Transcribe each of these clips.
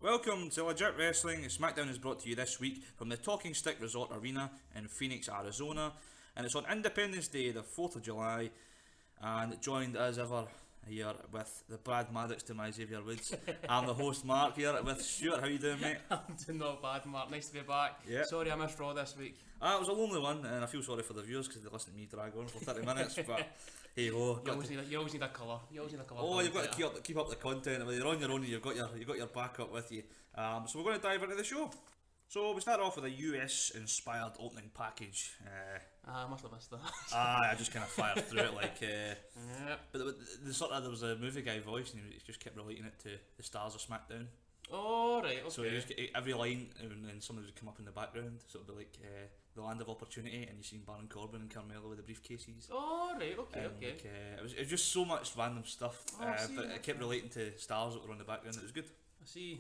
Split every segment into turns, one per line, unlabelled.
Welcome to Legit Wrestling. Smackdown is brought to you this week from the Talking Stick Resort Arena in Phoenix, Arizona, and it's on Independence Day, the 4th of July, and joined as ever here with the Brad Maddox to my Xavier Woods. I'm the host Mark here with Stuart. How you doing, mate?
I'm doing not bad, Mark. Nice to be back.
Yeah.
Sorry I missed Raw this week.
It was a lonely one, and I feel sorry for the viewers because they listen to me drag on for 30 minutes, but hey ho.
You always need a colour.
Oh, you've got to keep up the content. When you're on your own, you've got your backup with you. So we're going to dive into the show. So we start off with a US inspired opening package.
I must have missed that.
I just kind of fired through it like.
Yep.
But there was a movie guy voice, and he just kept relating it to the stars of SmackDown.
Oh right, okay.
So every line, and then somebody would come up in the background. So it'd be like the land of opportunity, and you seen Baron Corbin and Carmelo with the briefcases.
Oh right, okay.
Like, it was just so much random stuff, but it kept relating to stars that were on the background. It was good.
I see.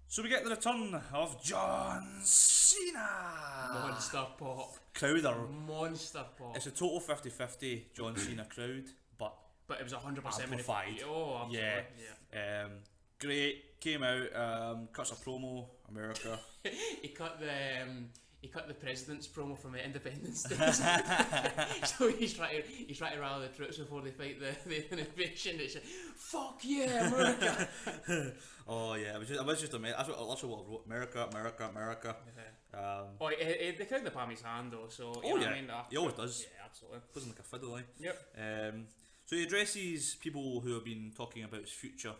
So we get the return of John Cena.
Monster pop.
Crowd are.
Monster pop.
It's a total 50-50 John Cena crowd, but
But it was 100%
amplified.
Oh, absolutely.
Yeah. Great. Came out. Cuts a promo. America.
He cut the president's promo from Independence Day. So he's trying to rally the troops before they fight the invasion. It's like, fuck yeah, America.
Oh yeah, it was just amazing. That's what I wrote. America.
They kind of palm his hand though, so you know
yeah,
what I mean?
he always does.
Yeah, absolutely.
Doesn't like a fiddle, like.
Yep.
So he addresses people who have been talking about his future.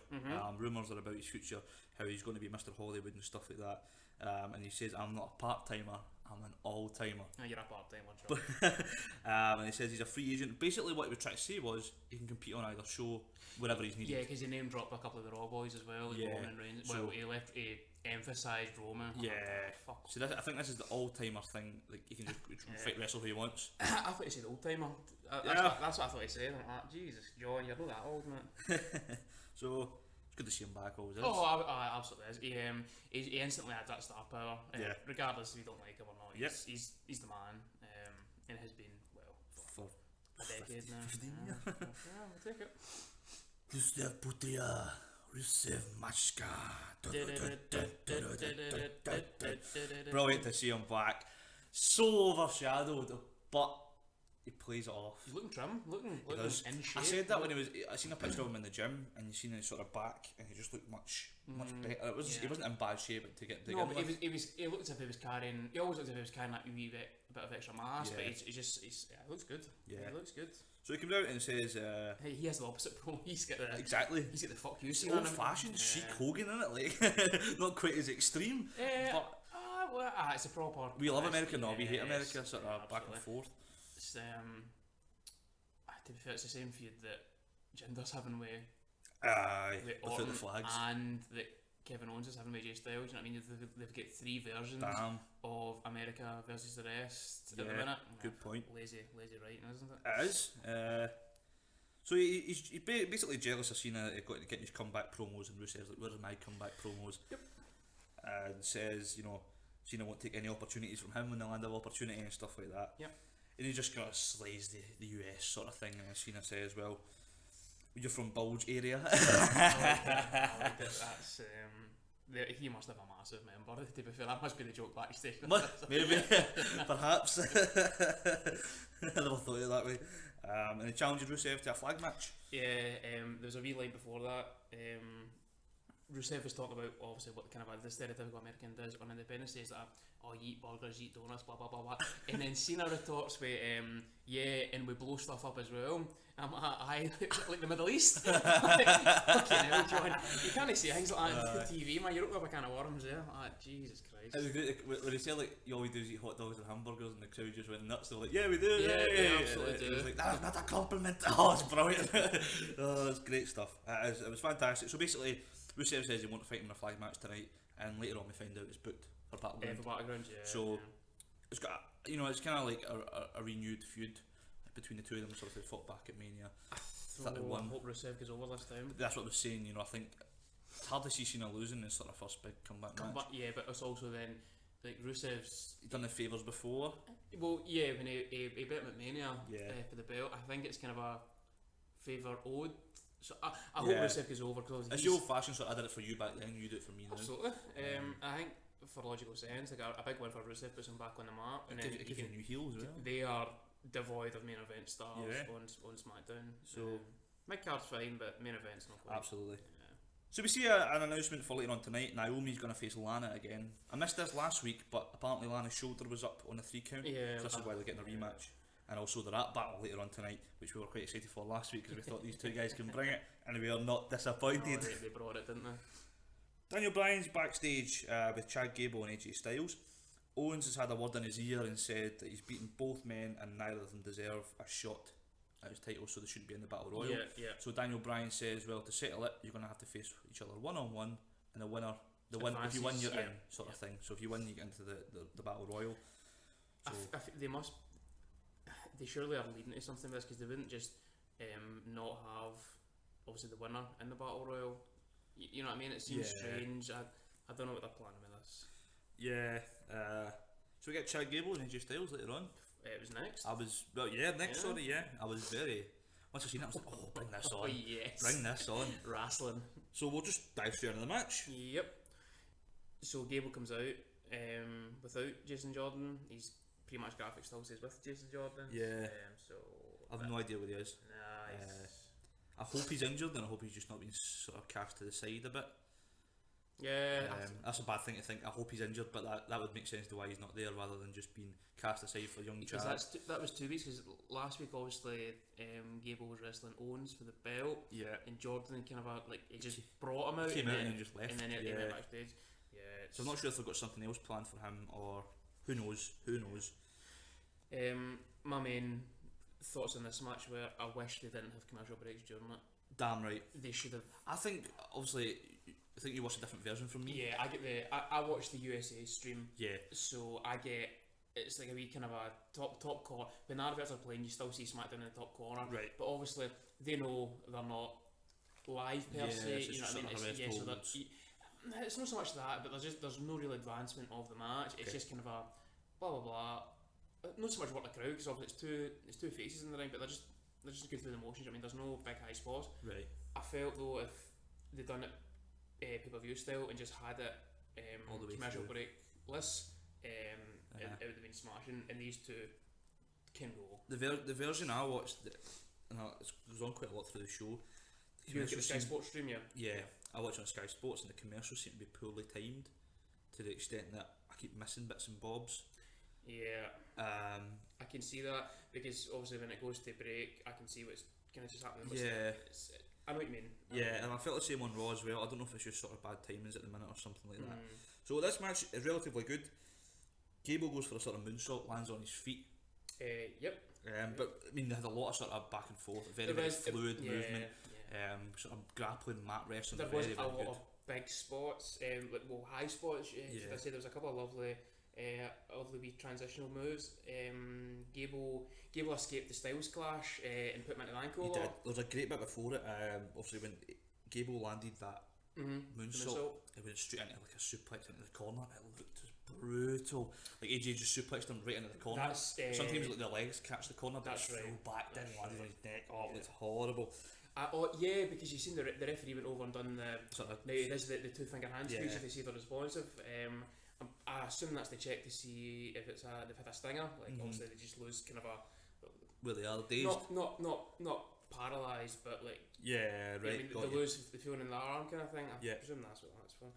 Rumours are about his future, how he's going to be Mr. Hollywood and stuff like that. And he says, "I'm not a part-timer. I'm an all-timer."
Oh, you're a part-timer, John.
And he says he's a free agent. Basically, what he was trying to say was he can compete on either show wherever he's needed.
Yeah, because he name dropped a couple of the Raw boys as well. Like Roman and Reigns. Well, he emphasised Roman.
Yeah.
Fuck.
So I think this is the all-timer thing. Like he can just fight wrestle who he wants.
I thought he said old-timer. That's what I thought he said. I'm like, Jesus, John, you're not that old, man.
So it's good to see him back. Always is.
Oh, absolutely is. He instantly had that star power.
Yeah.
Regardless if you don't like him or not,
Yep.
he's the man. And has been, well,
For
a decade now.
15
Yeah,
years.
yeah, we'll take it.
Rusev Putia, Rusev Machka. Brilliant to see him back. So overshadowed, but he plays it off.
He's looking trim, looking in shape.
I said that when I seen a picture of him in the gym, and you seen his sort of back, and he just looked much better. He wasn't in bad shape to get.
No, but he looked as if he was carrying. He always looked as if he was carrying that wee bit of extra mass.
Yeah.
But he looks good.
Yeah.
He looks good.
So he comes out and says,
Hey, he has the opposite pro. He's got the
exactly.
He's got the fuck you
It's
scene on him.
old-fashioned chic Hogan in it, like not quite as extreme. But
it's a proper.
we love America, no, we hate
Yes,
America, sort of
yeah,
back and
absolutely.
forth.
It's to be fair, it's the same feud that Jinder's having with
Aye,
with
without
Orton
the flags.
and that Kevin Owens is having with Jay Styles. You know what I mean? They've got three versions
Damn,
of America versus the rest at the
Yeah,
minute.
good point.
Lazy writing, isn't it?
It is. So he's basically jealous of Cena getting his comeback promos, and Rusev's like, "Where's my comeback promos?"
Yep.
And says, Cena won't take any opportunities from him in the land of opportunity and stuff like that.
Yep.
And he just kind of slays the US sort of thing, and Cena says, "Well, you're from Bulge area."
I like it. That's he must have a massive member. To be fair, that must be the joke backstage.
Maybe, perhaps. I never thought of it that way. And he challenged Rusev to a flag match.
Yeah, there was a wee line before that. Rusev was talking about obviously what kind of the stereotypical American does on Independence Day is that you eat burgers, you eat donuts, blah blah blah blah. And then Cena retorts with yeah, and we blow stuff up as well. I'm like the Middle East. Like, fucking hell, John. You can't see things like that on TV, man. You're opening up a can of worms there. Jesus Christ.
It was great when he said like you always do is eat hot dogs and hamburgers, and the crowd just went nuts. They were like, "Yeah, we do."
Yeah,
yeah.
we absolutely
It
do.
was like that's not a compliment. Oh, it's brilliant. Oh, it's great stuff. It was fantastic. So basically, Rusev says he won't fight him in a flag match tonight, and later on we find out it's booked for Battleground.
For Battleground, yeah.
So it's got it's kind of like a renewed feud between the two of them. Sort of they fought back at Mania.
I hope Rusev goes over this time.
That's what I was saying. I think it's hard to see Cena losing this sort of first big comeback match.
Yeah, but it's also then like Rusev's.
He's done the favours before.
Well, yeah, when he beat him at Mania
Yeah.
for the belt, I think it's kind of a favour owed So I hope
Yeah.
Rusev goes over because
It's the old fashioned sort. I did it for you back then. You do it for me now.
absolutely. I think for logical sense, like a big win for Rusev puts him back on the map, and then
It gives you a new heel as well.
they are devoid of main event stars
Yeah.
on SmackDown.
So
mid card's fine, but main event's not quite.
absolutely.
Yeah.
So we see an announcement for later on tonight. Naomi's going to face Lana again. I missed this last week, but apparently Lana's shoulder was up on a 3 count.
Yeah,
So this is why they're getting a rematch. And also they're at Battle later on tonight, which we were quite excited for last week because we thought these two guys can bring it, and we are not disappointed.
Oh, they brought it, didn't they?
Daniel Bryan's backstage with Chad Gable and AJ Styles. Owens has had a word in his ear and said that he's beaten both men and neither of them deserve a shot at his title, so they shouldn't be in the Battle Royal.
Yeah.
So Daniel Bryan says, well, to settle it, you're going to have to face each other one-on-one, and if you win, you're in, sort of thing. So if you win, you get into the Battle Royal. So
They surely are leading to something with this, because they wouldn't just not have obviously the winner in the Battle Royal. You know what I mean? It seems strange. I don't know what they're planning with this.
Yeah. So we get Chad Gable and AJ Styles later on.
It was next.
I was sorry. I was very. Once I seen it, I was like, oh, bring this on.
Oh yes.
Bring this on.
Wrestling.
So we'll just dive straight into the match.
Yep. So Gable comes out without Jason Jordan. He's pretty much graphic still says with Jason Jordan.
Yeah.
So
I've no idea where he is.
Nice.
I hope he's injured, and I hope he's just not been sort of cast to the side a bit.
Yeah.
That's a bad thing to think. I hope he's injured, but that would make sense to why he's not there rather than just being cast aside for young Chad.
That was 2 weeks, because last week obviously Gable was wrestling Owens for the belt.
Yeah.
And Jordan kind of he just brought him out.
Came out and then just left.
And then he went backstage. Yeah.
So I'm not sure if they've got something else planned for him, or who knows.
My main thoughts on this match were, I wish they didn't have commercial breaks during it.
Damn right.
They should have.
I think obviously. I think you watched a different version from me.
Yeah, I watched the USA stream.
Yeah.
So it's like a wee kind of a top corner. When the adverts are playing, you still see SmackDown in the top corner.
Right.
But obviously they know they're not live per se.
So
you know what I mean? It's not so much that, but there's no real advancement of the match. It's just kind of a blah blah blah. Not so much what the crowd, because obviously it's two faces in the ring, but they're just going through the motions. I mean, there's no big high spots.
Right.
I felt though if they'd done it pay-per-view style and just had it
all the way
commercial
through.
breakless, it would have been smashing, and these two can go.
The version I watched, and it goes on quite a lot through the show.
You look at the Sky Sports stream,
Yeah, I watch it on Sky Sports, and the commercials seem to be poorly timed to the extent that I keep missing bits and bobs.
Yeah. I can see that, because obviously when it goes to break, I can see what's kind of just happening. I know what you mean.
And I felt the same on Raw as well. I don't know if it's just sort of bad timings at the minute or something like that. So this match is relatively good. Gable goes for a sort of moonsault, lands on his feet.
Yep.
But I mean, they had a lot of sort of back and forth, very fluid movement, sort of grappling, mat wrestling.
There was a lot of big spots, high spots. I say there was a couple of lovely wee transitional moves. Gable escaped the Styles Clash and put him into the ankle.
He did. There was a great bit before it. Obviously, when Gable landed that moonsault, it went straight into like a suplex into the corner. It looked brutal. Like AJ just suplexed him right into the corner. Sometimes like the legs catch the corner, but it's right. Back down, landed on his neck. Oh, it looks horrible.
Because you've seen the referee went over and done the 2-finger hand squeeze to see if they're responsive. I assume that's the check to see if they've had a stinger. Like obviously they just lose kind of a.
Where they are dazed.
Not paralysed, but like.
Yeah, right.
I mean, they lose the feeling in the arm kind of thing. I presume that's what that's for.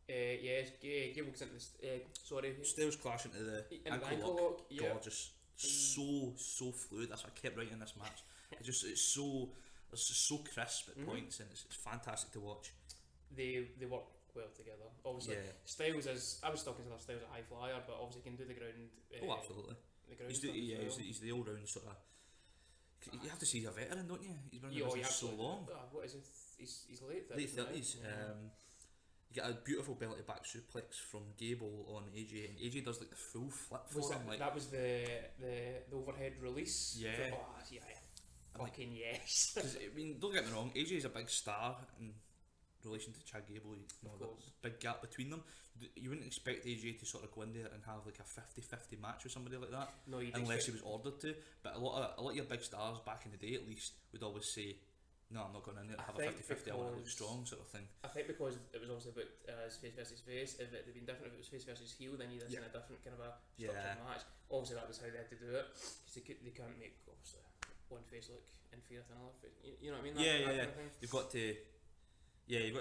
Gable gets into this.
Styles clash into the ankle lock. Gorgeous. So fluid. That's what I kept writing in this match. It's so crisp at points, and it's fantastic to watch.
They work well together. Obviously, Styles I would still consider Styles a high flyer, but obviously he can do the ground.
Absolutely.
The ground
he's the all round sort of. You have to see he's a veteran, don't you? He's been in the business so long.
What is it? He's late
30s. You get a beautiful belly back suplex from Gable on AJ, and AJ does like the full flip for him.
That was the overhead release.
Yeah.
Fucking yes.
Because I mean, don't get me wrong, AJ is a big star in relation to Chad Gable. The big gap between them. You wouldn't expect AJ to sort of go in there and have like a 50-50 match with somebody like that, unless he was ordered to. But a lot of your big stars back in the day, at least, would always say, No, I'm not going in there to
I
have a
think
50-50, I want to look
because-
strong sort of thing.
I think because it was obviously booked as face versus face. If it had been different, if it was face versus heel, then you'd have seen a different kind of a structured match. Obviously, that was how they had to do it because they can't make obviously one face look inferior to another face. You know what I mean? That kind of thing.
You've got to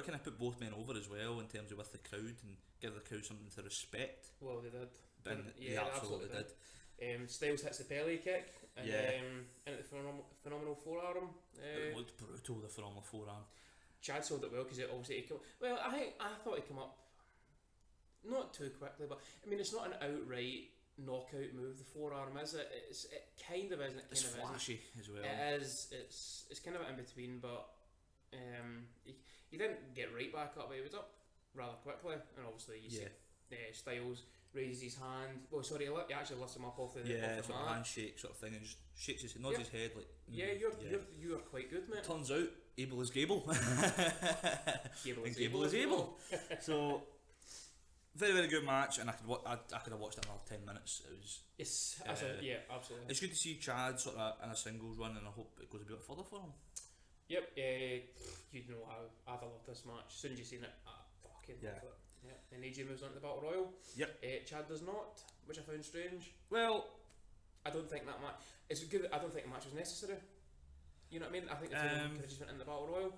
kind of put both men over as well in terms of with the crowd and give the crowd something to respect.
Well, they did.
And they absolutely did.
Styles hits the belly kick and into the phenomenal forearm.
It looked brutal, the phenomenal forearm.
Chad sold it well because I thought he came up not too quickly, but I mean it's not an outright knockout move. The forearm is it? It kind of isn't.
It's flashy as well.
It is. It's kind of in between, but he didn't get right back up. But he was up rather quickly, and obviously you see Styles raises his hand. Well, sorry, he actually lifts him up off the
sort
mat.
of handshake sort of thing, and just shakes his, nods his head like.
You're quite good, mate.
Turns out, able is Gable.
Gable is able.
So, very very good match, and I could have watched it another 10 minutes. It was.
Absolutely.
It's good to see Chad sort of in a singles run, and I hope it goes a bit further for him.
Yep. You know how I love this match. As soon as you seen it, I fucking love it. Yeah. And AJ moves on to the Battle Royal.
Yep.
Chad does not, which I found strange.
Well,
I don't think that match. It's good. I don't think the match was necessary. You know what I mean? I think the two could have just went in the Battle Royal.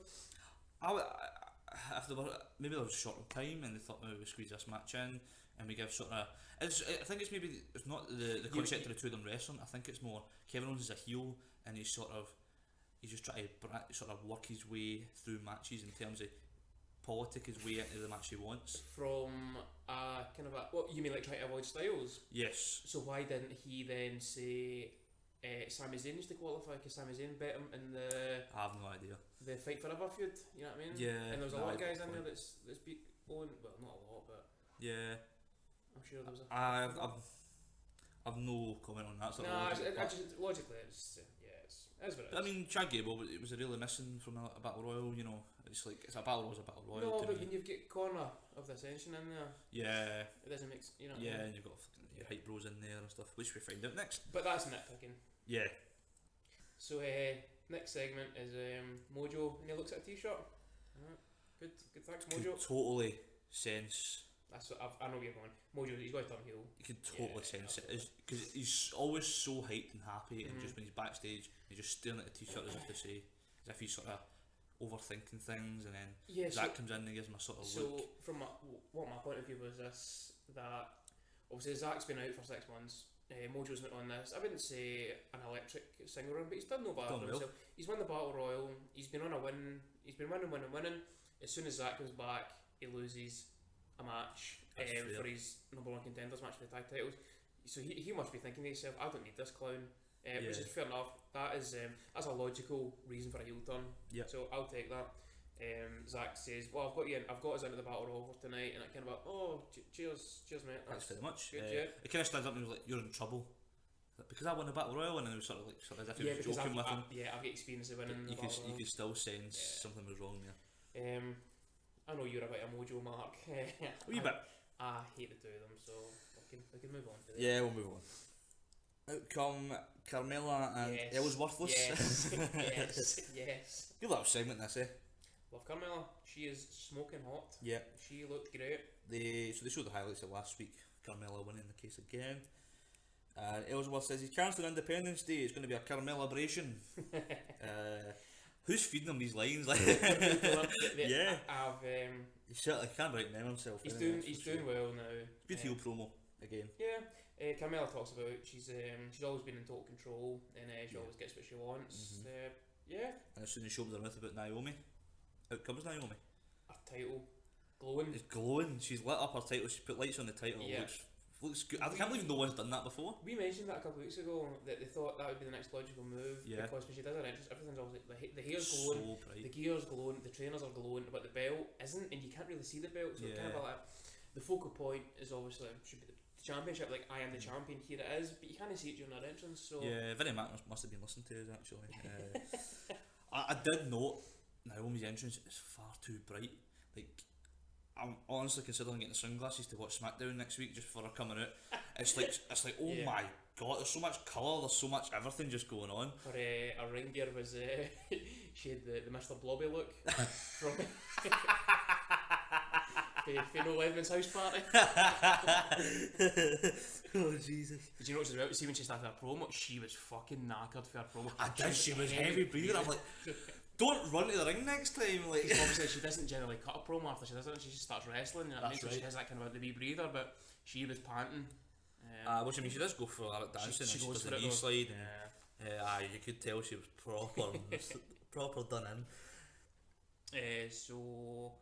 If they were, maybe there was short of time and they thought maybe we squeeze this match in and we give sort of. I think it's maybe it's not the concept of the two of them wrestling. I think it's more Kevin Owens is a heel and he's just trying to sort of work his way through matches in terms of politic his way into the match he wants.
From kind of what you mean, like trying to avoid Styles?
Yes.
So why didn't he then say Sami Zayn used to qualify because Sami Zayn bet him in the
I have no idea.
The Fight Forever feud? You know what I mean?
Yeah.
And there was a lot of guys in there that's beat Owen. Well, not a lot, but
yeah.
I'm sure there was a.
I've no comment on that sort of.
Logically, it's what it is.
I mean, Chad Gable, it was really missing from a battle royal. You know, it's like it's a battle royal,
No,
to
but
me.
when you've got Corner of the Ascension in there, it doesn't make you know.
Yeah, and you've got your hype bros in there and stuff, which we find out next.
But that's nitpicking.
Yeah.
So next segment is Mojo, and he looks at a t-shirt. Good, thanks Mojo.
Can totally sense.
That's what I know where you're going. Mojo, he's got to turn heel.
You can totally sense it because he's always so hyped and happy, and just when he's backstage, he's just staring at the t-shirt as if to say, as if he's sort of overthinking things, and then Zach comes in and gives him a sort of look.
So from what my point of view was this, that obviously Zach's been out for 6 months. Mojo's went on this, I wouldn't say an electric single run, but he's done no bad for himself. He's won the Battle Royal, he's been on a win, he's been winning. As soon as Zach comes back, he loses a match for his number one contenders match for the tag titles. So he must be thinking to himself, I don't need this clown, which is fair enough. That's a logical reason for a heel turn.
Yep.
So I'll take that. Zach says, well, I've got us into the Battle Royal for tonight, and it kind of cheers mate.
Thanks very much.
Good,
it kind of stands up and he was like, you're in trouble because I won the Battle Royal, and then it was sort of as if he was joking with him.
I've got experience of winning.
You could still sense something was wrong there.
I know you're a bit of Mojo, Mark.
A wee bit.
I hate the two of them, so we can move on to that.
Yeah, we'll move on. Out come Carmella and Ellsworthless.
Yes.
Good little segment this,
Love Carmella. She is smoking hot.
Yeah.
She looked great.
They showed the highlights of last week. Carmella winning the case again. Ellsworth says he's cancelled Independence Day. It's going to be a Carmella-bration. Who's feeding him these lines? Like, yeah. He certainly can't write them himself.
He's doing well now.
Good heel promo again.
Yeah. Carmella talks about she's always been in total control, and she always gets what she wants.
And as soon as she opens her mouth about Naomi, out comes Naomi.
Her title glowing.
It's glowing. She's lit up her title. She put lights on the title.
Yeah.
Looks good. I can't believe no one's done that before.
We mentioned that a couple of weeks ago, that they thought that would be the next logical move.
Yeah.
Because when she does her entrance, everything's always the hair's glowing,
so bright.
the gear's glowing, the trainers are glowing, but the belt isn't, and you can't really see the belt. So it's kind of like the focal point is obviously should be the championship. Like, I am the champion. Here it is, but you can't see it during her entrance. So
Vinnie Mac must have been listening to us actually. I did note Naomi's entrance is far too bright. Like, I'm honestly considering getting sunglasses to watch Smackdown next week just for her coming out. It's like oh my god, there's so much colour, there's so much everything just going on.
her ring gear was she had the Mr. Blobby look from No Leatherman's house party.
Oh Jesus!
Did you notice as well? See when she started her promo, she was fucking knackered for her promo.
I did. She was heavy breathing. I'm like, don't run to the ring next time. Like,
obviously she doesn't generally cut a promo after she does it. She just starts wrestling. You know what I mean?
That's
So she
right.
has that kind of a wee breather, but she was panting.
Which I mean, she does go for that dancing.
She
She
goes
does
for
the
it
knee
though.
slide.
Yeah.
You could tell she was proper, proper done in.
So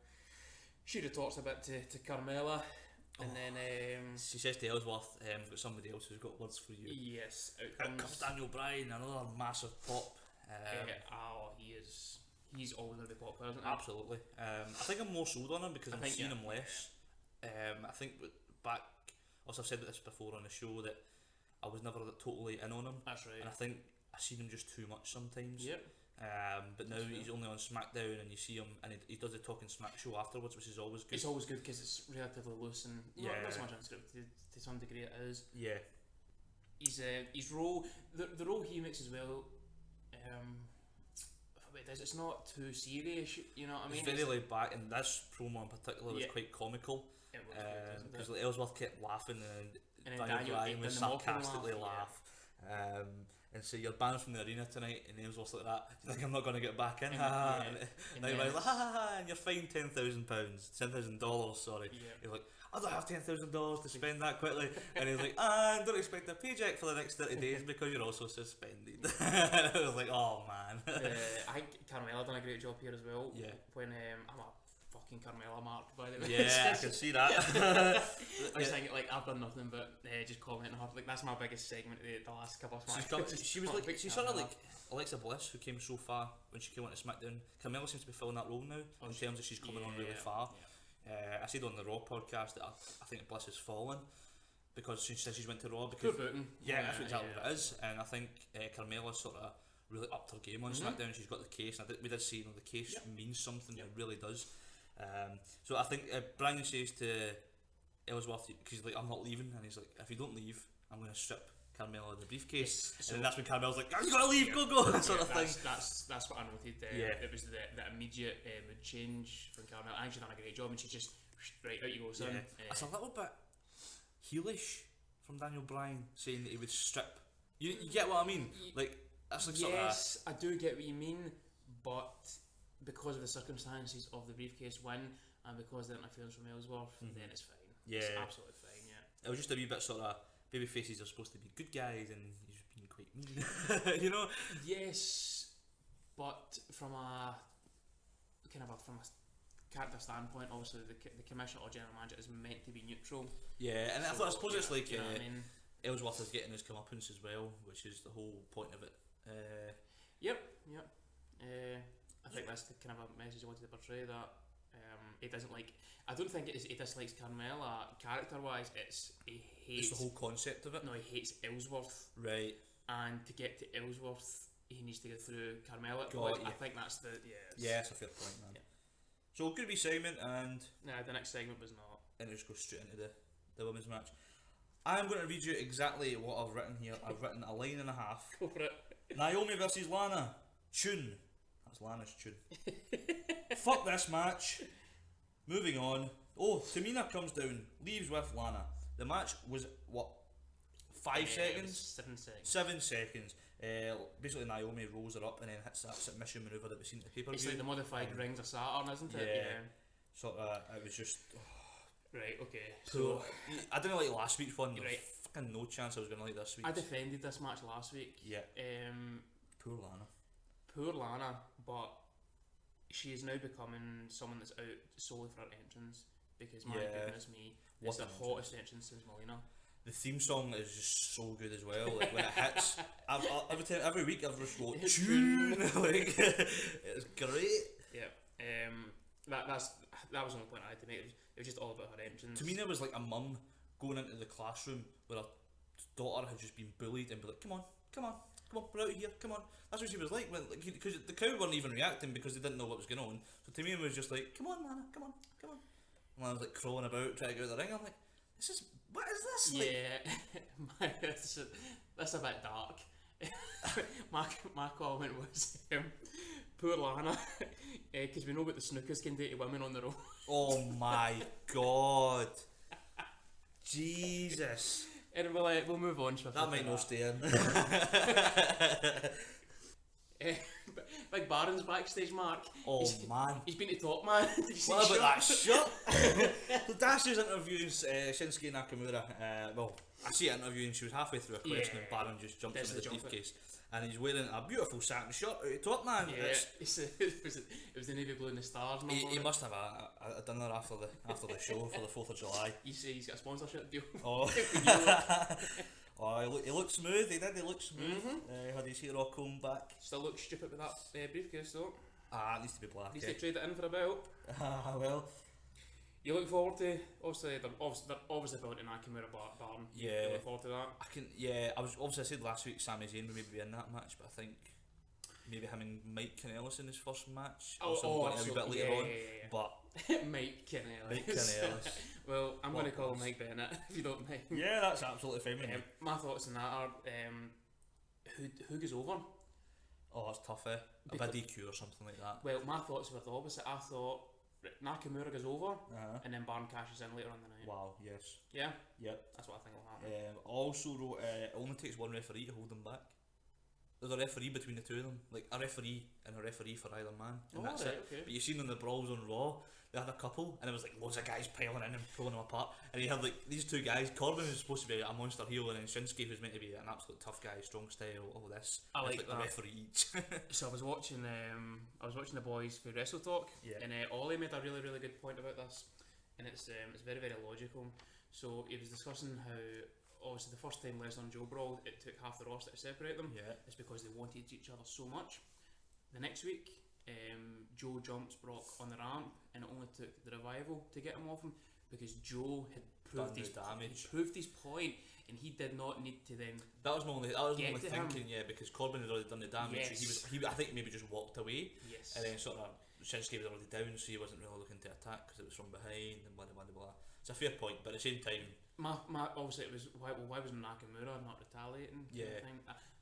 she retorts a bit to Carmella, and then
She says to Ellsworth, "We've got somebody else who's got words for you."
yes,
Out comes Daniel Bryan, another massive pop.
he's always going to be popular, isn't he?
Absolutely. I think I'm more sold on him because
I
I'm
think,
seeing
yeah.
him less. I think back, also I've said this before on the show, that I was never totally in on him,
That's right.
and I think I seen him just too much sometimes.
Yep.
But now he's only on SmackDown, and you see him, and he does the Talking Smack show afterwards, which is always good.
It's always good because it's relatively loose and not so much unscripted. To some degree, it is.
Yeah.
His role, the role he makes as well. It's not too serious. You know what I mean?
It's very laid back, and this promo in particular was quite comical.
It was good,
Because like, Ellsworth kept laughing, and
then
Daniel Bryan was
done the mocking
sarcastically laugh. And so you're banned from the arena tonight, and Ellsworth's like that. You think I'm not going to get back in?
And,
Ha,
yeah,
and Daniel Bryan's like, ha ha ha, and you're fined $10,000, sorry.
Yeah.
You're like, I don't have $10,000 to spend that quickly. And he's like, and don't expect a paycheck for the next 30 days because you're also suspended. I was like, oh man.
I think Carmella done a great job here as well.
Yeah.
When I'm a fucking Carmella mark, by the way.
Yeah, I can see that.
I was thinking, like, I've done nothing but just commenting on her. Like, that's my biggest segment of the last couple of matches.
She was like, she's sort of like Alexa Bliss, who came so far when she came on to SmackDown. Carmella seems to be filling that role now in terms of she's coming on really far.
Yeah.
I said on the Raw podcast that I think Bliss has fallen because she says she's went to Raw
Poor
because
booking.
that's exactly what it is, and I think Carmella sort of really upped her game on SmackDown. She's got the case, and we did see, the case means something. It really does. So I think Brian says to Ellsworth, because he's like, I'm not leaving, and he's like, if you don't leave, I'm going to strip Carmella of the briefcase.
Yes,
and then that's when Carmella's like, you gotta leave, go, sort of thing.
That's what I noted. It was the immediate mood change from Carmella. I think she done a great job, and she just right out you go, son.
It's a little bit heelish from Daniel Bryan saying that he would strip. You get what I mean? Like, that's like
yes, I do get what you mean, but because of the circumstances of the briefcase win and because of the interference from Ellsworth, then it's fine.
Yeah,
it's absolutely fine. Yeah,
it was just a wee bit sort of baby faces are supposed to be good guys, and he's just being quite mean. You know?
Yes, but from a character standpoint, obviously the commissioner or general manager is meant to be neutral.
Yeah, and
So,
I suppose it's like
you know what I mean?
Ellsworth is getting his comeuppance as well, which is the whole point of it.
Yep. I think that's the kind of a message I wanted to portray, that he doesn't like. I don't think he dislikes Carmella character wise. He hates
It's the whole concept of it.
No, he hates Ellsworth,
Right.
and to get to Ellsworth, he needs to go through Carmella.
Got
I
you.
think that's the
Yeah, that's a fair point, man.
Yeah.
So good wee segment, and
The next segment was not.
it just goes straight into the women's match. I'm going to read you exactly what I've written here. I've written a line and a half.
Go for it.
Naomi versus Lana. Tune. That's Lana's tune. Fuck this match. Moving on. Oh, Tamina comes down, leaves with Lana. The match was, what, 5 seconds?
7 seconds.
7 seconds. Basically Naomi rolls her up and then hits that submission manoeuvre that we've seen at the pay-per-view.
It's like the modified rings of Saturn, isn't it?
Yeah. Sort of, it was just...
Right, okay.
So, I didn't like last week's one. There was
Right.
fucking no chance I was going to like this week's.
I defended this match last week.
Yeah. Poor Lana.
Poor Lana, but she is now becoming someone that's out solely for her entrance, because my goodness me, it's
What
the
an
hottest entrance since Melina.
The theme song is just so good as well. Like when it hits, every week I've just go tune. Like it's great.
Yeah. That was the only point I had to make. It was just all about her entrance.
Tamina was like a mum going into the classroom where her daughter had just been bullied and be like, come on, we're out of here, come on. That's what she was like, because the crowd weren't even reacting because they didn't know what was going on. So Tamina was just like, come on, Lana, come on. And I was like crawling about trying to get out of the ring. I'm like, what is this?
Yeah, that's a bit dark. My comment was poor Lana, because we know what the snookers can do to women on their own.
Oh my god. Jesus.
And we'll move on.
That might not stay in.
Big Baron's backstage, Mark.
Oh man.
He's been to Top Man. Did you see
What
the
about
shirt?
that shirt? So Dash's interviewing Shinsuke Nakamura. Well, I see an interview and she was halfway through a question and Baron just jumped into the briefcase. And he's wearing a beautiful satin shirt out of Top Man.
Yeah, it was the navy blue and the stars.
He must have a dinner after the show for the 4th of July.
He's got a sponsorship deal.
Oh, he looked smooth. He looked smooth. Had his hair all combed back.
Still looks stupid with that briefcase though.
It needs to be black.
Needs to trade it in for a belt.
Well.
You look forward to they're obviously building Nakamura Barn.
Yeah.
You look forward to that.
I said last week Sami Zayn would maybe be in that match, but I think maybe him and Mike Kanellis in his first match. A wee bit later on.
Yeah.
But
Mike Kanellis. Well, I'm going to call him Mike Bennett if you don't mind.
Yeah, that's absolutely fine with me.
My thoughts on that are who goes over?
Oh, that's tough, eh? A DQ or something like that.
Well, my thoughts were the opposite. I thought Nakamura goes over and then Barn cashes in later on the night.
Wow, yes.
Yeah?
Yep.
That's what I think will happen.
Also wrote, it only takes one referee to hold them back. There's a referee between the two of them, like a referee and a referee for either man, and that's
right,
it.
okay.
But you seen in the brawls on Raw, they had a couple, and there was like loads of guys piling in and pulling them apart, and you had like these two guys. Corbin was supposed to be a monster heel, and then Shinsuke was meant to be an absolute tough guy, strong style, all this.
I like
the
that.
referee each.
So I was watching the boys for Wrestle Talk, and Ollie made a really really good point about this, and it's very very logical. So he was discussing how obviously the first time Lesnar and Joe brawled, it took half the roster to separate them.
Yeah.
It's because they wanted each other so much. The next week, Joe jumps Brock on the ramp, and it only took the Revival to get him off him because Joe had proved his damage. He proved his point, and he did not need to then.
That was my only thinking,
him.
because Corbin had already done the damage.
Yes.
So he I think maybe just walked away.
Yes.
And then sort of Shinsuke was already down, so he wasn't really looking to attack because it was from behind and blah blah blah blah. It's a fair point, but at the same time.
My obviously it was why was Nakamura not retaliating?
Yeah.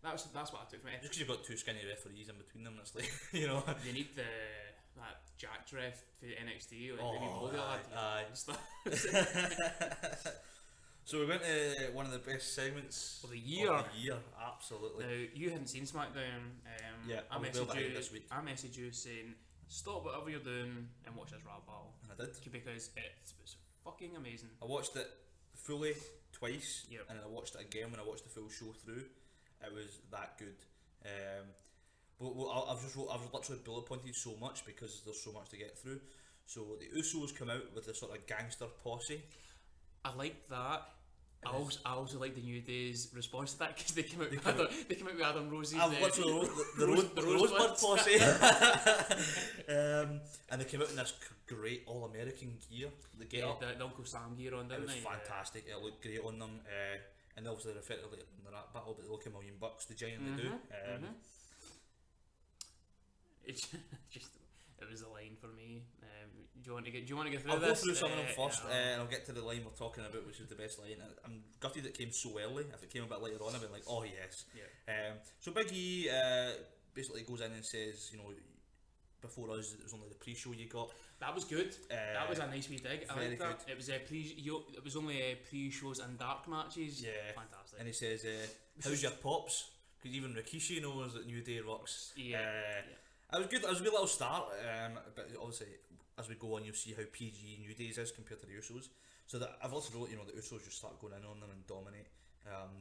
That's what I took from it.
Just because you've got two skinny referees in between them, it's like, you know.
They need that Jack ref for NXT, like
So we went to one of the best segments
of the year.
Absolutely.
Now you hadn't seen Smackdown. I messaged you saying stop whatever you're doing and watch this rap battle.
And I did.
Because it's fucking amazing.
I watched it fully twice,
Yep.
and then I watched it again when I watched the full show through. It was that good. I've literally bullet pointed so much because there's so much to get through. So the Usos come out with this sort of gangster posse.
I liked that. I also like the New Day's response to that because they came out with Adam Rose's.
I've literally the Rosebud posse. And they came out in this great all-American gear. They get up.
The Uncle Sam gear on, didn't
It was
they?
fantastic. It looked great on them. And obviously they refer to it in the rap battle, but they look $1 million. They genuinely do.
It was a line for me. Do you want to get through this?
I'll go through some of them first, and I'll get to the line we're talking about, which is the best line. I'm gutted it came so early. If it came a bit later on, I'd been like, oh yes.
Yeah.
So Big E basically goes in and says, you know, before us, it was only the pre-show you got.
That was good. That was a nice wee dig. I like that.
Good.
It was only pre-shows and dark matches.
Yeah.
Fantastic.
And he says, how's your pops? Because even Rikishi knows that New Day rocks.
Yeah.
It was good. It was a good little start. But obviously, as we go on, you'll see how PG New Days is compared to the Usos. So that I've also wrote, you know, the Usos just start going in on them and dominate.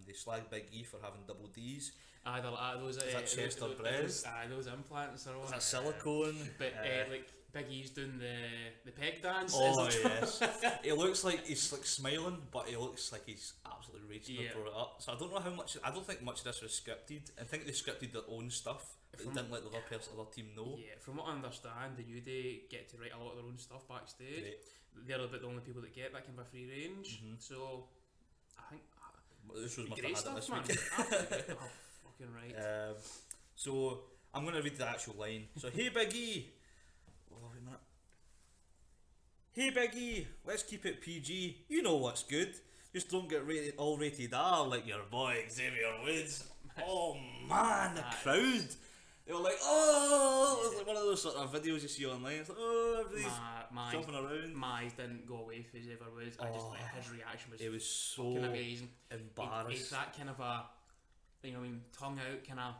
They slag Big E for having double D's.
Those
is that chest or breast?
Those implants are on.
Is that silicone?
But like Big E's doing the peg dance.
Oh yes. He looks like he's like smiling, but he looks like he's absolutely raging to throw it up. So I don't know how much. I don't think much of this was scripted. I think they scripted their own stuff. But they didn't let the other team know.
Yeah, from what I understand, the New Day get to write a lot of their own stuff backstage.
Great.
They're about the only people that get that kind of free range. So I think
this was
great stuff,
this
man.
week.
Fucking right.
So I'm going to read the actual line. So hey Big E. Oh, wait a minute. Hey Big E, let's keep it PG. You know what's good. Just don't get rated R like your boy Xavier Woods. Oh man, the crowd. They were like, oh, it was like one of those sort of videos you see online. It's like, oh, everybody's jumping around.
My eyes didn't go away if ever was. I just like his reaction was.
It was so
fucking amazing.
embarrassed.
It's that kind of a, you know, what I mean, tongue out kind of.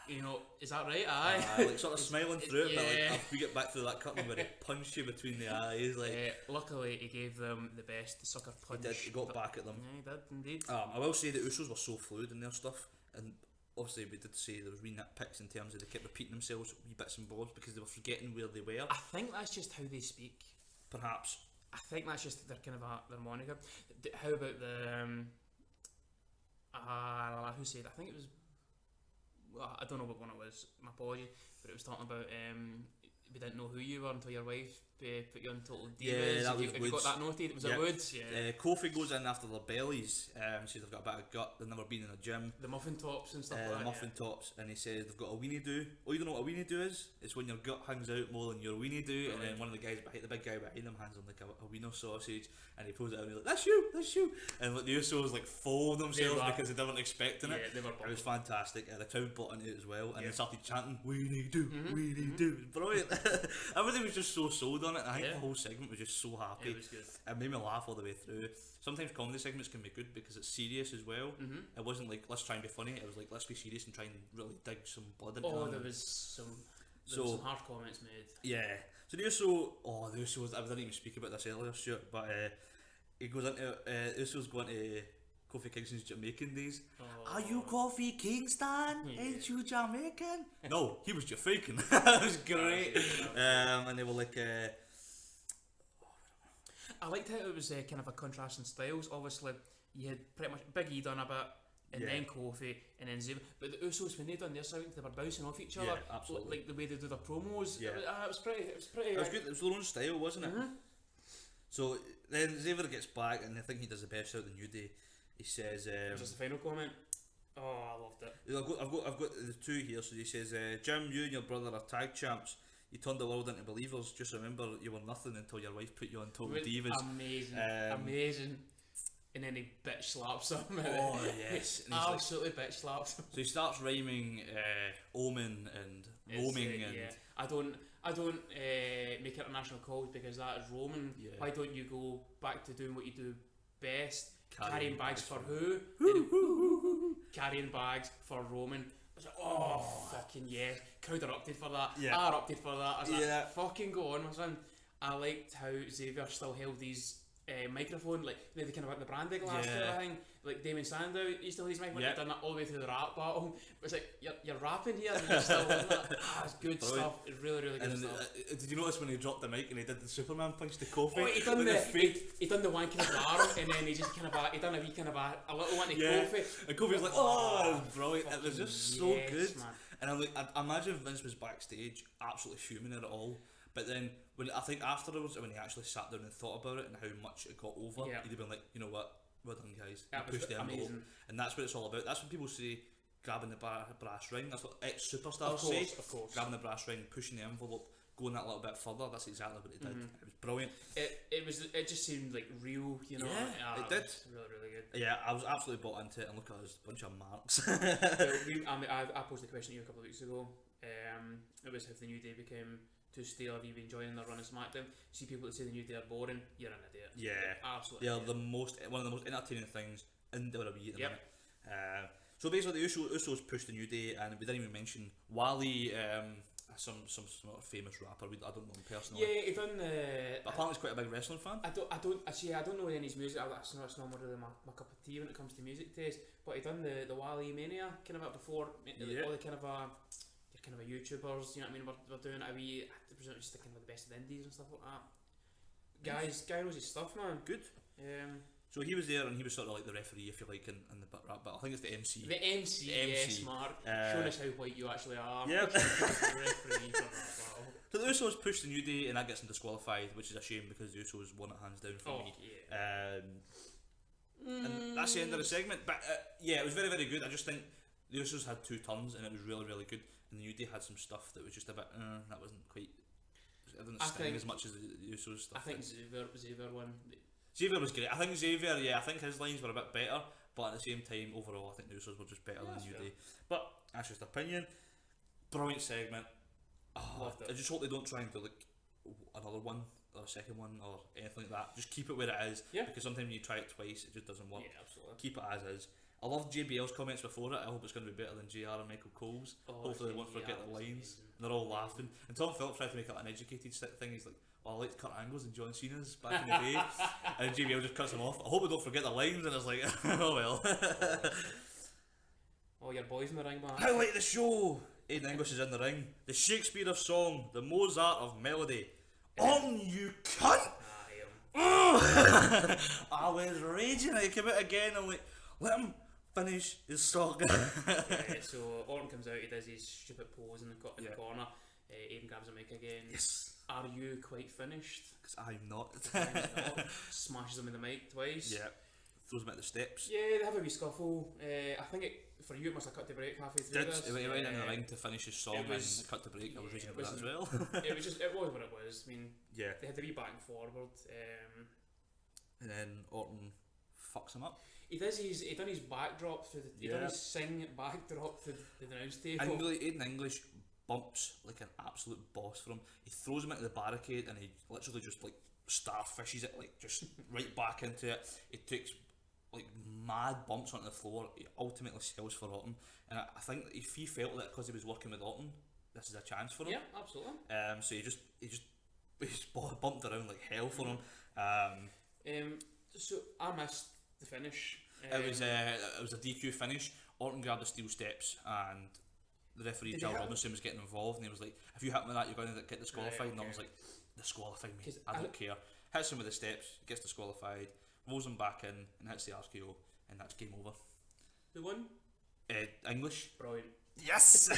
You know, is that right? Aye.
Like sort of smiling through it, but like if we get back through that curtain where he punched you between the eyes, like.
Luckily, he gave them the best sucker punch.
He did. He got back at them.
Yeah, he did indeed.
I will say the Usos were so fluid in their stuff, and obviously we did say there was wee nitpicks in terms of they kept repeating themselves, wee bits and bobs, because they were forgetting where they were.
I think that's just how they speak.
Perhaps.
I think that's just their kind of their moniker. How about the who said? I think it was. Well, I don't know what one it was. My apology, but it was talking about we didn't know who you were until your wife put you on Total Divas.
Yeah, that was
Have you got that noted? It was a Woods. Yeah.
Kofi goes in after their bellies. Says they've got a bit of gut. They've never been in a gym.
The muffin tops and stuff like that.
The muffin tops, and he says they've got a weenie do. Oh, you don't know what a weenie do is? It's when your gut hangs out more than your weenie do, and then one of the guys behind, the big guy behind them, hands on like a wiener sausage, and he pulls it out and he's like, "That's you," and like the Usos like fold themselves because they weren't expecting it.
They were.
It was fantastic. The crowd bought into it as well, and they started chanting, "Weenie do, weenie do." It was brilliant. Everything was just so sold on it. And I think the whole segment was just so happy.
It was good.
It made me laugh all the way through. Sometimes comedy segments can be good because it's serious as well. It wasn't like let's try and be funny. It was like let's be serious and try and really dig some blood into them.
There was some harsh comments made.
Yeah. So the Usos, I didn't even speak about this earlier, Stuart, but he goes into Usos going to Kofi Kingston's Jamaican days. Are you Kofi Kingston? Ain't you Jamaican? No, he was Jamaican. That was great. And they were like.
I liked how it was kind of a contrast in styles. Obviously, you had pretty much Big E done a bit, and then Kofi, and then Xavier. But the Usos, when they done their sound, they were bouncing off each other.
Yeah, absolutely.
Like the way they do their promos.
Yeah.
It was pretty.
It was good. It was their own style, wasn't it? So then Xavier gets back, and I think he does the best out of the New Day. He says,
was this the final comment? Oh, I loved it.
I've got the two here. So he says, Jim, you and your brother are tag champs. You turned the world into believers. Just remember, you were nothing until your wife put you on Total Divas.
Amazing. And then he bitch slaps him.
Oh yes, and
absolutely bitch slaps him.
So he starts rhyming omen and roaming and.
Yeah. I don't make international calls because that is Roman. Yeah. Why don't you go back to doing what you do best? Carrying bags for who? Carrying bags for Roman. I was like, fucking yes. Crowd erupted for that. Yeah. I erupted for that. I was like, fucking go on, my son. I liked how Xavier still held these microphone, like they kind of like the branding glass kind of thing. Like Damien Sandow used to hold his microphone. He'd done that all the way through the rap battle. But it's like you're rapping here and you're still holding that. It's good stuff. It's really good stuff.
Did you notice when he dropped the mic and he did the Superman punch to Kofi?
Oh, he done the one kind of arm and then he just kind of he done a wee kind of a little one to Kofi.
And Kofi was like, oh, it was brilliant. It was just so good. Man. And I'm like, I imagine Vince was backstage, absolutely fuming at it all. But then, when I think afterwards, when he actually sat down and thought about it and how much it got over, he'd have been like, you know what, we're done, guys. Push the envelope. And that's what it's all about. That's when people say grabbing the brass ring. That's what ex-superstars say. Of course. Grabbing the brass ring, pushing the envelope, going that little bit further. That's exactly what it did. It was brilliant.
It just seemed like real, you know.
Yeah, it did.
It was really good.
Yeah, I was absolutely bought into it, and look at us, bunch of marks.
I posed the question to you a couple of weeks ago. It was if the New Day became too stale, have you been enjoying their run in Smackdown? See people that say the New Day are boring, you're an idiot.
Yeah,
absolutely.
They're one of the most entertaining things in WWE at the minute. So basically, the Usos pushed the New Day, and we didn't even mention Wally, some sort of famous rapper. I don't know him personally.
Yeah, he done the.
But apparently, he's quite a big wrestling fan. I
don't know any of his music. It's not really my cup of tea when it comes to music taste. But he done the Wally Mania kind of before all the kind of a YouTubers, you know what I mean, we're doing a wee, I presume it's just kind of the best of the indies and stuff like that. Guy knows his stuff, man.
Good. So he was there and he was sort of like the referee, if you like, in the rap battle. I think it's the MC.
The MC, yes, Mark. Showing us how white you actually are.
Yeah.
Referee for rap battle.
So the Usos pushed the New Day and that gets them disqualified, which is a shame because the Usos won it hands down for me. Yeah. And that's the end of the segment. But yeah, it was very, very good. I just think the Usos had two turns and it was really, really good. And the New Day had some stuff that was just a bit, that wasn't quite, it didn't sting as much as the Usos stuff.
I think Xavier won.
Xavier was great. I think Xavier, I think his lines were a bit better, but at the same time, overall, I think the Usos were just better than the New Day. But that's just opinion. Brilliant segment.
Loved it.
I just hope they don't try and do like another one or a second one or anything like that. Just keep it where it is.
Yeah.
Because sometimes when you try it twice, it just doesn't work.
Yeah, absolutely.
Keep it as is. I loved JBL's comments before it. I hope it's going to be better than JR and Michael Cole's. Hopefully they won't forget the lines. And they're all laughing. And Tom Phillips tried to make it an educated thing. He's like, I liked Kurt Angle's and John Cena's back in the day. And JBL just cuts him off. I hope we don't forget the lines. And it's like, oh well.
Oh, your boys in the ring, man.
I like the show. Aiden English is in the ring. The Shakespeare of song. The Mozart of melody. On you cunt! I was raging. I came out again. I'm like, let him finish his song.
So Orton comes out, he does his stupid pose in the corner. Aiden grabs a mic again.
Yes.
Are you quite finished?
Because I'm not.
Smashes him in the mic twice.
Yeah. Throws him at the steps.
Yeah, they have a wee scuffle. I think for you it must have cut to break halfway through this.
He went in the ring to finish his song and cut to break. I was raging about that as well.
It was what it was. I mean,
yeah.
They had to be back and forward.
And then Orton fucks him up.
He done his backdrop through he done his sing backdrop through the announce table.
And really, Aiden English bumps like an absolute boss for him. He throws him into the barricade and he literally just like starfishes it like just right back into it. He takes like mad bumps onto the floor. He ultimately sells for Orton, and I think if he felt that because he was working with Orton, this is a chance for him.
Yeah, absolutely.
So he's bumped around like hell for him.
So I missed the finish.
It was a DQ finish. Orton grabbed the steel steps and the referee Joe Robinson was getting involved, and he was like, if you hit me with that, you're going to get disqualified.
Right, okay.
And I was like, disqualify me, I don't care. Hits him with the steps, gets disqualified, rolls him back in and hits the RKO, and that's game over.
Who won?
English.
Brilliant.
Yes.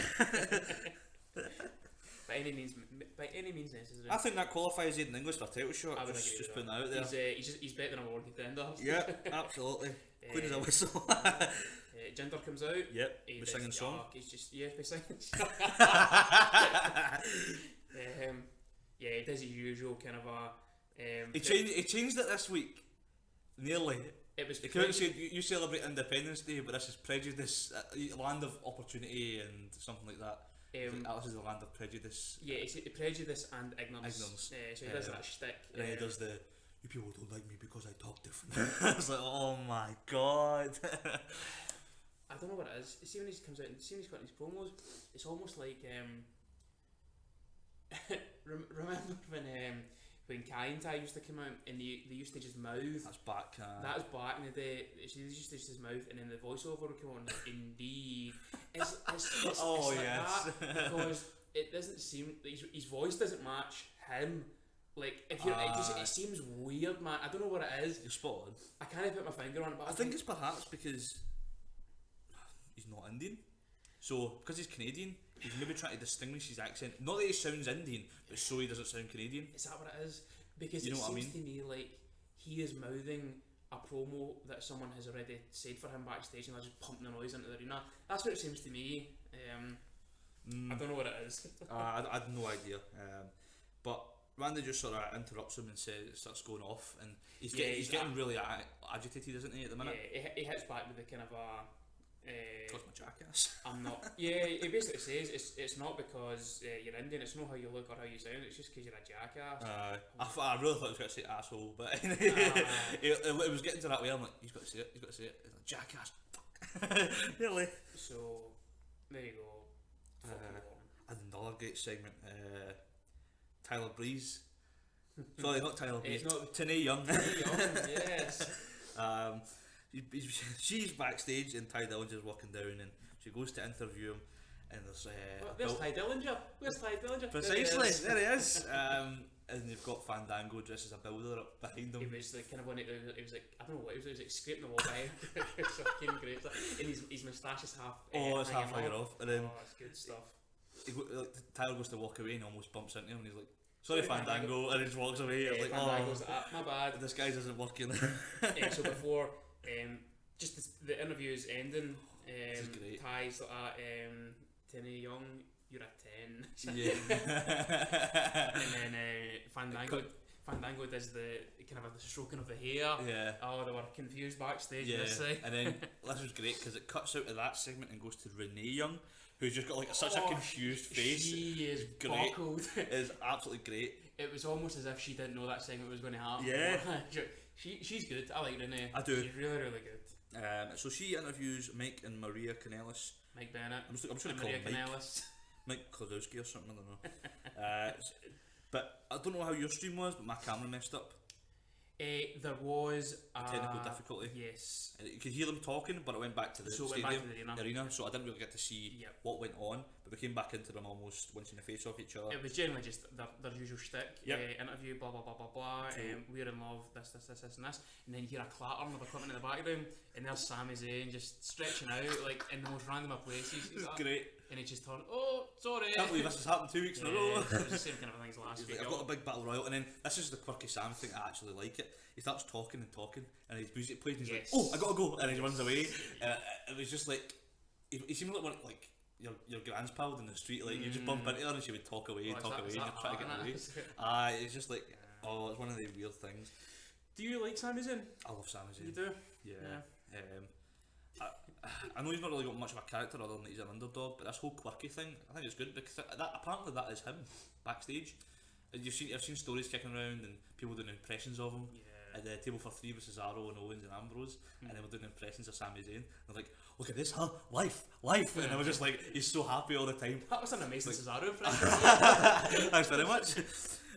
By any means necessary.
I think that qualifies Aiden English for a title shot.
I would
just putting that out there.
He's better than a world contender.
Yeah, absolutely. Clean as a whistle.
Jinder comes out.
Yep. We're singing song.
He's just we're singing song. He does his usual kind of a.
He changed it this week. Nearly.
It was.
He came out and said, "You celebrate Independence Day, but this is prejudice, land of opportunity, and something like that." This is the land of prejudice.
Yeah, it's prejudice and ignorance. So he does that shtick.
And he does the, you people don't like me because I talk different. I was like, oh my god.
I don't know what it is. See when he comes out and see when he's got his promos, it's almost like remember when Kai and Tai used to come out and they used to just mouth.
That's back.
That was back in the day. They used to just mouth, and then the voiceover would come on. Indeed, it's like that because it doesn't seem his voice doesn't match him. Like if you, it seems weird, man. I don't know what it is.
You're spot on.
I can't put my finger on it, but
I think it's perhaps because he's not Indian. So because he's Canadian, he's maybe trying to distinguish his accent. Not that he sounds Indian, but so he doesn't sound Canadian.
Is that what it is? Because
you know
it
what
seems to me like he is mouthing a promo that someone has already said for him backstage, and they're just pumping the noise into the arena. That's what it seems to me. I don't know what it is.
I had no idea. But Randy just sort of interrupts him and starts going off, and he's getting really agitated, isn't he, at the minute?
Yeah, he hits back with the kind of a.
Because my jackass.
I'm not. Yeah, he basically says it's not because you're Indian. It's not how you look or how you sound. It's just because you're a jackass.
I really thought he was going to say asshole, but it was getting to that way. I'm like, he's got to say it. He's got to say it. He's like, jackass. Fuck. Really?
So there you go.
Another great segment. Tyler Breeze. Sorry, not Tyler Breeze. Tanae Young.
Yes.
She's backstage and Ty Dillinger's walking down, and she goes to interview him, and there's
Ty Dillinger. Where's Ty Dillinger?
Precisely, there he is. And you've got Fandango dressed as a builder up behind him.
He was like kind of one. It was like I don't know what it was like scraping the wall behind. It was fucking great. And his moustache is half.
It's half hanging off. And then
it's good stuff.
Tyler goes to walk away and almost bumps into him, and he's like, "Sorry, Fandango," and he just walks away.
Yeah, like, Fandango's like, my bad.
This guy isn't working.
So before. Just the interview's ending. Ty's like, Tanae Young, you're a 10.
Yeah.
And then Fandango does the kind of the stroking of the hair.
Yeah.
Oh, they were confused backstage.
Yeah. And then this was great because it cuts out of that segment and goes to Renee Young, who's just got like such a confused face.
She is
Great.
buckled.
It is absolutely great.
It was almost as if she didn't know that segment was going to happen.
Yeah.
She's good. I like Renee.
I do.
She's really, really good.
So she interviews Mike and Maria Kanellis.
Mike Bennett.
I'm just going to call
Maria
him Mike.
Kanellis.
Mike Klodowski or something, I don't know. But I don't know how your stream was, but my camera messed up.
There was
A technical difficulty.
Yes.
You could hear them talking, but it went back to the
So it went
stadium,
back to the arena.
so I didn't really get to see
Yep.
what went on, but we came back into them almost wincing the face off each other.
It was generally just their usual shtick.
Yep.
Interview, blah blah blah blah blah.
True.
We're in love. This and this, and then you hear a clattering of equipment in the background, and there's Sami Zayn just stretching out like in the most random of places.
It was great.
And he just turned, oh, sorry.
Can't believe this has happened 2 weeks in a row.
It was the same kind of thing as last
He's
week.
like, I've got a big battle royal, and then this is the quirky Sam thing. I actually like it. He starts talking, and his music plays, and he's
Yes.
like, "Oh, I gotta go," and he runs away. It was just like he seemed like one like your grand's pal in the street. Like you just bump into her, and she would talk away,
is
and
that
just try to get
hard,
away.
innit?
It's just like it's one of the weird things.
Do you like Sami Zayn?
I love Sami Zayn.
You do?
Yeah. I know he's not really got much of a character other than he's an underdog, but this whole quirky thing, I think it's good because apparently that is him backstage. And I've seen stories kicking around and people doing impressions of him.
Yeah.
At the table for three with Cesaro and Owens and Ambrose, and then we're doing impressions of Sami Zayn. They're like, "Look at this, huh? Life," and I was just like, he's so happy all the time.
That was an amazing Cesaro impression.
Thanks very much.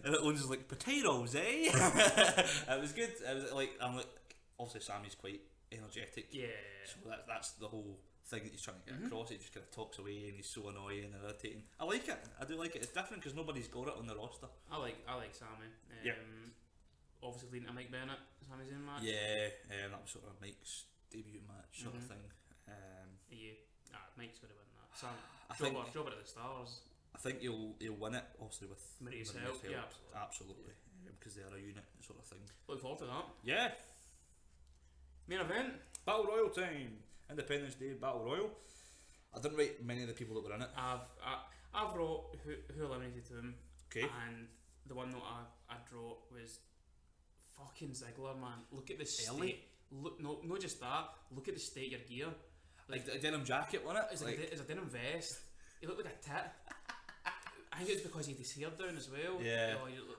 And Owens is like, "Potatoes, eh?" It was good. It was like, I'm like, obviously Sami's quite energetic.
Yeah.
So that's the whole thing that he's trying to get across. He just kind of talks away and he's so annoying and irritating. I like it. I do like it. It's different because nobody's got it on the roster.
I like Sami.
Yeah.
Obviously leading to Mike Bennett, Sami Zayn match.
Yeah, that was sort of Mike's debut match sort of thing.
Mike's got to win that. Sami,
I think
job it at the Stars.
I think he'll win it, obviously with
Maria's
Maria's
help. Yeah,
absolutely, because they are a unit sort of thing.
Look forward to that.
Yeah.
Main event.
Battle Royal time. Independence Day Battle Royal. I didn't write many of the people that were in it.
I've wrote who eliminated him.
Okay.
And the one that I wrote was fucking Ziggler, man. Look at the
Early?
state. Look, no, not just that. Look at the state of your gear.
Like a denim jacket, wasn't it?
It's a denim vest. He looked like a tit. I think it's because he had his hair down as well.
Yeah.
Oh, you look,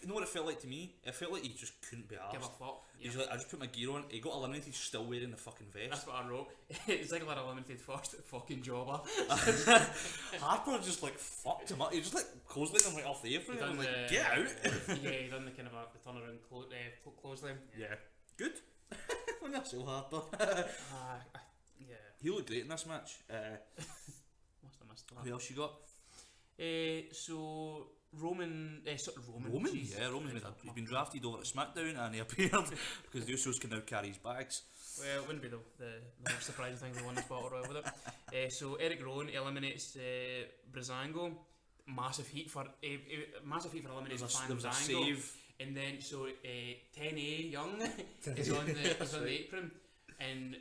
You know what it felt like to me? It felt like he just couldn't be arsed.
give a fuck.
He's
Yeah.
like, I just put my gear on. He got eliminated, still wearing the fucking vest.
That's what I wrote. Ziggler eliminated first, fucking jobber.
Harper just like fucked him up. He just like clotheslined him right off the apron. I'm like, get out.
Yeah, he done the kind of the turnaround clothesline.
Yeah. Good. When you're so Harper.
Yeah.
He looked great in this match.
Must have missed that.
Who else you got?
So Roman.
Roman?
Jeez.
Yeah, Roman's he's been drafted over at Smackdown and he appeared because the Usos can now carry his bags.
Well, it wouldn't be the most surprising thing they won this battle royal with it. So Eric Rowan eliminates Breezango. Massive heat for eliminating
There was a
Fandango.
save.
And then 10A Young is on the apron, and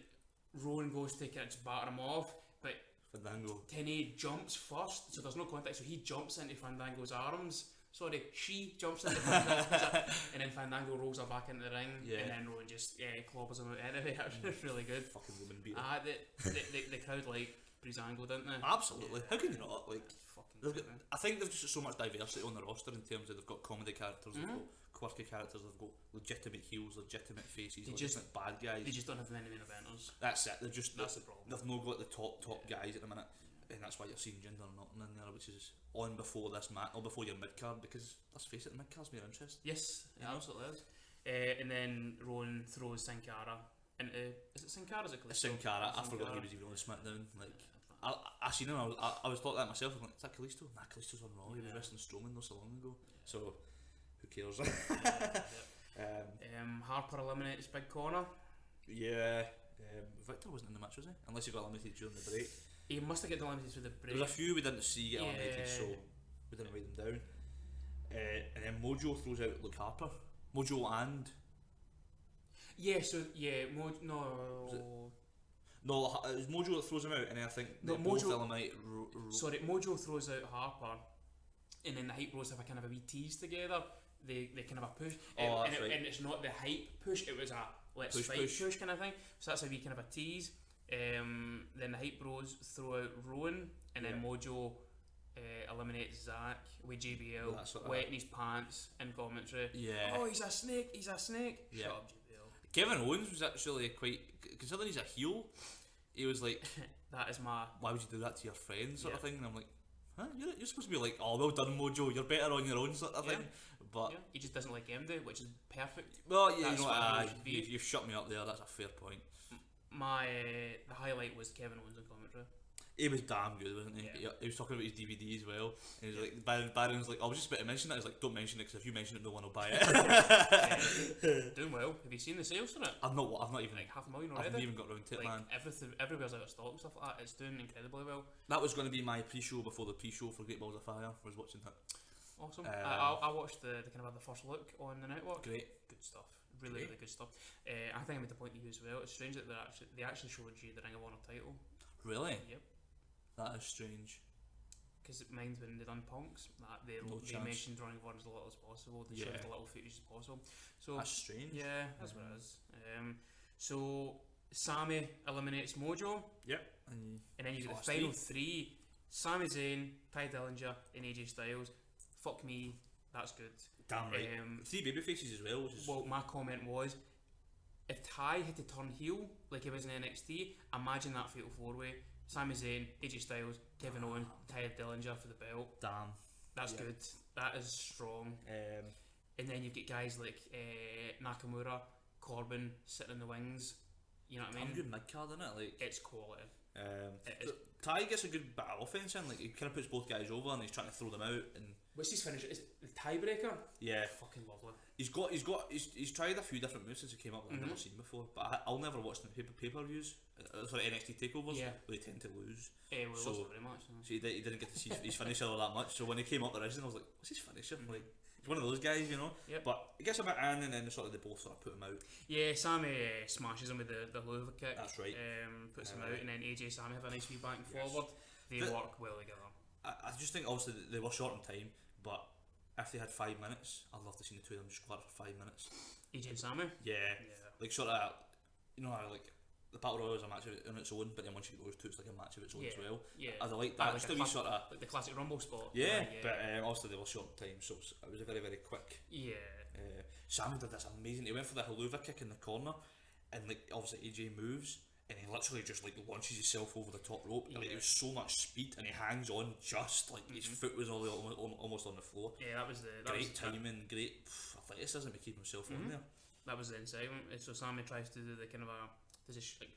Rowan goes to kind of batter him off, but
Fandango.
10A jumps first, so there's no contact, so he jumps into Fandango's arms. Sorry, she jumps into Fandango's and then Fandango rolls her back into the ring, and then Rowan just clobbers him out anyway. It was really good.
Fucking Roman beater.
The crowd liked Breezango, didn't they?
Absolutely. How can you not? Like,
Fucking
I think they've just got so much diversity on the roster in terms of they've got comedy characters, they've got quirky characters, they've got legitimate heels, legitimate faces, legitimate bad guys.
They just don't have many main eventers.
That's it. That's
the problem.
They've not got the top guys at the minute, and that's why you're seeing Jinder Norton in there, which is on before this match or before your mid card, because let's face it, the mid card's more interest.
Yes, it absolutely is. And then Rowan throws Sin Cara into. Is it Sin Cara? Is it Kalisto?
Sin Cara. I
Sin
forgot
Cara.
he was even on SmackDown. Like, I seen him. I was thought that myself. I'm like, is that Kalisto? Nah, Kalisto's on Raw. He was wrestling Strowman not so long ago. So, who cares?
Harper eliminates Big Connor.
Yeah. Victor wasn't in the match, was he? Unless he got eliminated during the break.
He must have got eliminated through the break.
There was a few we didn't see get eliminated,
Yeah.
so we didn't write them down. And then Mojo throws out Luke Harper. Mojo and
Yeah, so yeah,
no, it was Mojo that throws him out, and then I think
No,
they both
Mojo-
eliminate.
sorry, Mojo throws out Harper, and then the Hype Bros have a kind of a wee tease together. They kind of a push,
Oh,
and,
that's right.
and it's not the hype push. It was a let's
Push,
fight
push.
push kind of thing. So that's a wee kind of a tease. Then the Hype Bros throw out Rowan, and then
Yeah.
Mojo eliminates Zach with JBL
That sort of-
wetting his pants in commentary.
Yeah.
Oh, he's a snake, he's a snake.
Yeah.
Shut up, JBL.
Kevin Owens was actually quite, considering he's a heel, he was like,
That is my.
why would you do that to your friends, sort of
Yeah.
thing? And I'm like, huh? You're supposed to be like, oh, well done, Mojo, you're better on your own, sort of
Yeah.
thing. But,
Yeah, he just doesn't like MD, which is perfect.
well, yeah,
That's
you know
what
what,
he should be.
you've shut me up there, that's a fair point.
My the highlight was Kevin Owens in commentary.
He was damn good, wasn't he?
Yeah.
He was talking about his DVD as well. And he was like, Baron's like, I was just about to mention that. He's like, don't mention it because if you mention it, no one will buy it.
Doing well. Have you seen the sales for it?
I've not even,
Like 500,000
I've
already.
not even got round to it,
Like
man.
everywhere's out of stock and stuff like that. It's doing incredibly well.
That was going to be my pre-show before the pre-show for Great Balls of Fire. I was watching that.
Awesome.
Um,
I watched the kind of the first look on the network.
Great.
Good stuff. Really good stuff. I think I made the point to you as well. It's strange that they actually showed you the Ring of Honor title.
Really?
Yep.
That is strange.
Because mind when they done Punks, that they
No chance.
mentioned Ring of Honor as little as possible. They showed
Yeah.
as little footage as possible. So
That's strange.
yeah, that's what it is. So Sammy eliminates Mojo,
Yep. And
and then you get the
Last
final
three.
three: Sami Zayn, Ty Dillinger, and AJ Styles. Fuck me, that's good.
damn right. 3 baby faces as well, which is
Well, my comment was, if Ty had to turn heel like he was in NXT, imagine that fatal 4-way: Sami Zayn, AJ Styles, Kevin Owens, Ty Dillinger for the belt.
damn.
That's
Yeah.
good. That is strong. And then you've got guys like Nakamura, Corbin sitting in the wings. You know what I
I'm
mean?
good mid card, innit? Like,
It's quality. It is.
Ty gets a good bit of offense in. Like, he kind of puts both guys over and he's trying to throw them out. And
What's his finish? Is the tiebreaker?
yeah,
Fucking lovely.
he's tried a few different moves since he came up that I've never
Mhm.
seen before. But I'll never watch them pay-per-views. Sorry, NXT takeovers.
Yeah.
Where they tend to lose.
Well,
So-
so, very much.
So he didn't get to see his finisher all that much. So when he came up originally, I was like, what's his finisher?
Mhm.
Like, he's one of those guys, you know.
Yep.
But he gets a bit in, and then they both sort of put him out.
Yeah, Sammy smashes him with the hoover kick.
That's right.
Puts him out, and then AJ Sammy have a nice wee back and
Yes.
forward. They
The-
work well together.
I just think obviously that they were short on time, but if they had 5 minutes, I'd love to see the two of them just go at it for 5 minutes.
AJ and Sammy?
Yeah,
Yeah.
like sort of, you know how like the Battle Royal is a match on its own, but then once you get those two, it's like a match of its own as well.
Yeah.
I like
Ah,
that.
like
Just
a
a wee
class-
sort of
Like the classic Rumble spot.
yeah, but obviously they were short on time, so it was a very very quick.
Yeah.
Sammy did this amazing. He went for the haluva kick in the corner, and like obviously AJ moves, and he literally just like launches himself over the top rope. Like,
Yeah.
it was so much speed, and he hangs on just like his foot was all the way almost on the floor.
Yeah, that was the
Great timing, great athleticism to keep himself on there.
That was the incitement. So Sammy tries to do the kind of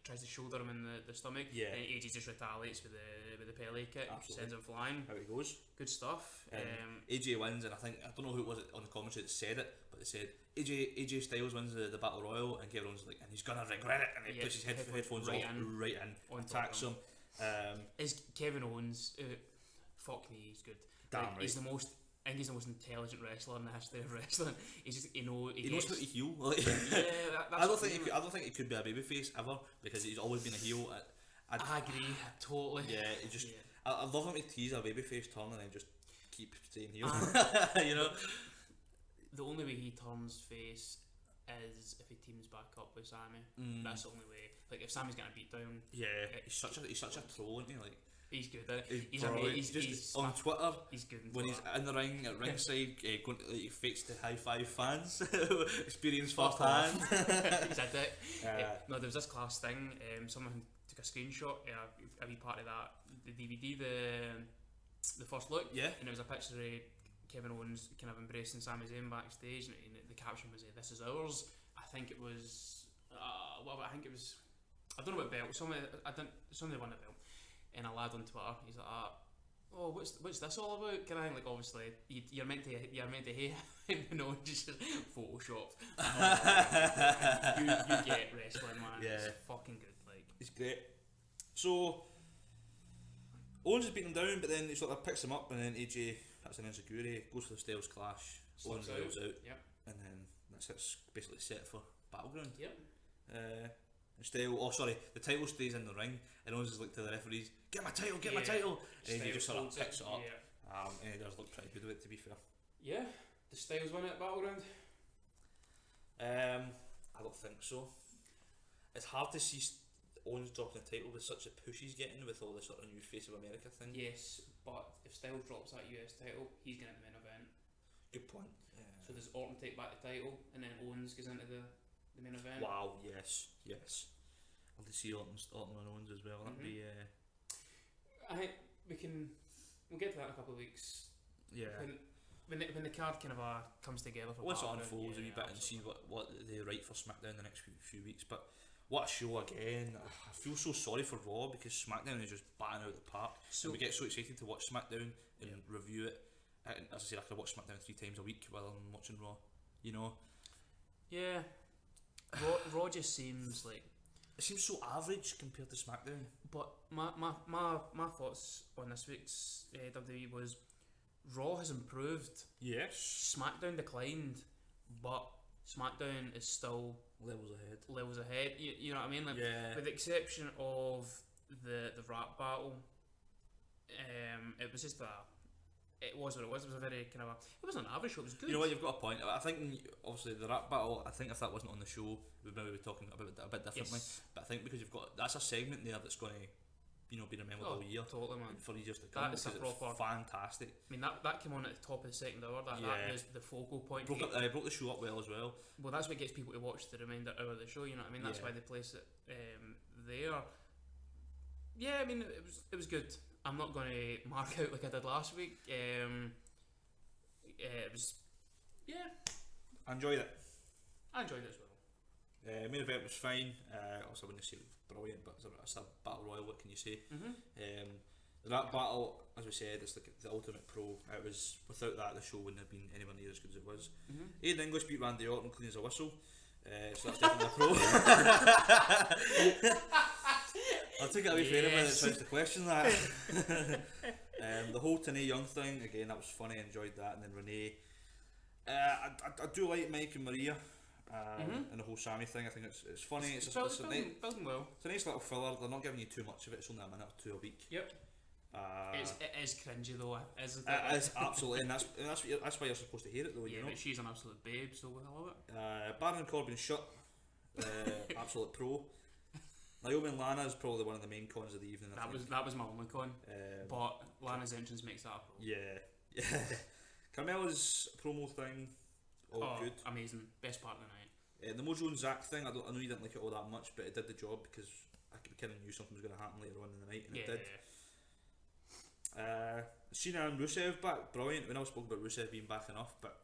tries to shoulder him in the stomach.
Yeah.
And AJ just retaliates with the Pele kick,
Absolutely.
sends him flying.
How it goes.
Good stuff.
AJ wins, and I don't know who it was on the commentary that said it, but they said AJ Styles wins the Battle Royal, and Kevin Owens is like, and he's gonna regret it, and he
Yeah,
puts his
headphones
headphones
right
off,
in.
right in,
On top
attacks
of
him.
Is Kevin Owens? Fuck me, he's good.
Damn
He's
right.
the most. I think he's the most intelligent wrestler in the history of wrestling. He's just he knows
He knows how to heel. Like,
Yeah, that's
I don't
what
think
I mean.
I don't think he could be a babyface ever because he's always been a heel.
I agree totally.
Yeah, he just.
Yeah.
I love him to tease a babyface turn and then just keep staying heel.
Uh,
you know.
The only way he turns face is if he teams back up with Sammy. That's the only way. Like if Sammy's getting a beat down,
Yeah, he's such a troll, isn't he? Like
he's good at it.
he's
Amazing.
brilliant.
He's
Just on Twitter.
He's good in
When he's
Twitter.
in the ring at ringside, going to, like, he fakes to high five fans, experience
Fuck
firsthand.
He's a dick.
Uh,
No, there was this class thing. Someone took a screenshot. A wee part of that. The DVD, the first look.
Yeah.
And it was a picture of Kevin Owens kind of embracing Sami Zayn backstage, and the caption was, "This is ours." I think it was. I think it was. I don't know what belt. Somebody won the belt, and a lad on Twitter. He's like, "Oh, what's this all about?" Can I like obviously you're meant to hate him, no, just Photoshop. You get wrestling, man.
Yeah.
It's fucking good. Like
He's great. So Owens has beaten him down, but then he sort of picks him up, and then AJ has an insecurity, goes for the Styles clash. Owens
Slips out.
rolls out,
Yep.
and then it's basically set for Battleground.
Yep.
The title stays in the ring, and Owens is like to the referees, "Get my title, get my
Yeah.
title," and he
Styles
just sort of
holds
picks it up.
Yeah.
And he does look pretty good with it, to be fair.
Yeah. The Styles win at Battleground.
I don't think so. It's hard to see Owens dropping the title with such a push he's getting with all the sort of new Face of America thing.
Yes, but if Styles drops that US title, he's going to the main event.
Good point.
So does Orton take back the title, and then Owens goes into the main event?
Wow, yes. I'll to see Orton and Owens as well. That'd be...
I think we'll get to that in a couple of weeks.
Yeah.
When the card kind of comes together for
once it
Battleground,
unfolds a wee bit and see what they write for SmackDown the next few weeks. But what a show again. I feel so sorry for Raw because SmackDown is just batting out the park. So and we get so excited to watch SmackDown and review it. And as I said, I could watch SmackDown 3 times a week while I'm watching Raw. You know?
Yeah. Raw just seems like...
It seems so average compared to SmackDown.
But my thoughts on this week's WWE was Raw has improved.
Yes.
SmackDown declined, but SmackDown is still levels ahead. You know what I mean? Like, with the exception of the rap battle, it was just it was what it was. It was a very kind of it was an average show. It was good.
You know what? You've got a point. I think obviously the rap battle. I think if that wasn't on the show, we'd maybe be talking about it a bit differently.
Yes.
But I think because that's a segment there that's going to, be remembered all year.
Totally, man.
For years to come.
That is a proper
fantastic.
I mean that came on at the top of the second hour. That was the focal point.
Broke the show up well as well.
Well, that's what gets people to watch the remainder hour of the show. You know what I mean? That's why they place it there. Yeah, I mean it was good. I'm not going to mark out like I did last week. It was,
I enjoyed it.
I enjoyed it as well.
Main event was fine. Also, I wouldn't say brilliant, but it's a battle royal. What can you say? The rap battle, as we said, it's like the ultimate pro. It was without that the show wouldn't have been anywhere near as good as it was. Aiden English beat Randy Orton clean as a whistle. So that's definitely a pro. I'll take it away for anybody that tries to question that. The whole Tenay Young thing, again, that was funny, I enjoyed that. And then Renee. I do like Mike and Maria and the whole Sammy thing. I think it's funny. It's
building well.
It's a nice little filler. They're not giving you too much of it. It's only a minute or two a week.
Yep. It is cringy though, isn't it?
It is absolutely, and that's why you're supposed to hear it though.
Yeah,
you know?
But she's an absolute babe, so I love it.
Baron Corbin shut, absolute pro. Naomi and Lana is probably one of the main cons of the evening.
That was my only con, but Lana's entrance makes that a pro.
Yeah. Carmella's promo thing, good,
amazing, best part of the night.
The Mojo and Zack thing, I know you didn't like it all that much, but it did the job because I kind of knew something was going to happen later on in the night, and it did. Cena and Rusev back, brilliant. We never spoke about Rusev being back enough, but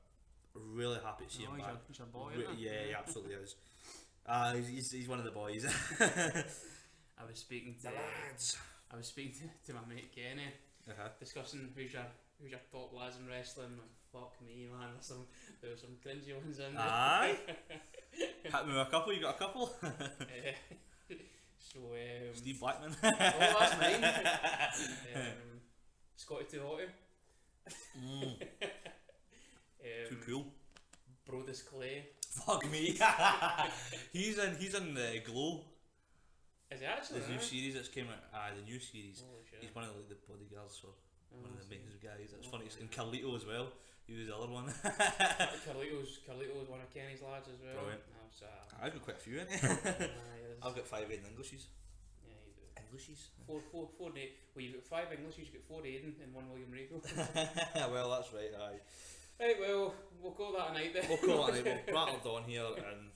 really happy to see him back.
He's a boy,
he absolutely is. He's one of the boys.
I was speaking to
lads.
I was speaking to my mate Kenny, discussing who's your top lads in wrestling. And fuck me, man. There were some cringy ones in there.
Aye. Hit me with a couple. You got a couple.
So
Steve Blackman.
Oh, that's mine. Scotty Too Hotty.
Too cool.
Brodus Clay.
Fuck me. he's in the Glow.
Is he actually?
The new series that's came out. The new series.
Holy shit.
He's one of the bodyguards for one of the main guys. It's funny. And Carlito as well. He was the other one.
Carlito's one of Kenny's lads as well.
Brilliant. I've got quite a few in it. I've got 5 Aiden Englishes.
Yeah, you do.
Englishes?
Four well, you've got 5 Englishes, you've got 4 Aiden and 1 William Regal.
Well, that's right, aye.
Right, well, we'll call that a night then.
We'll call it a night. We'll rattled on here and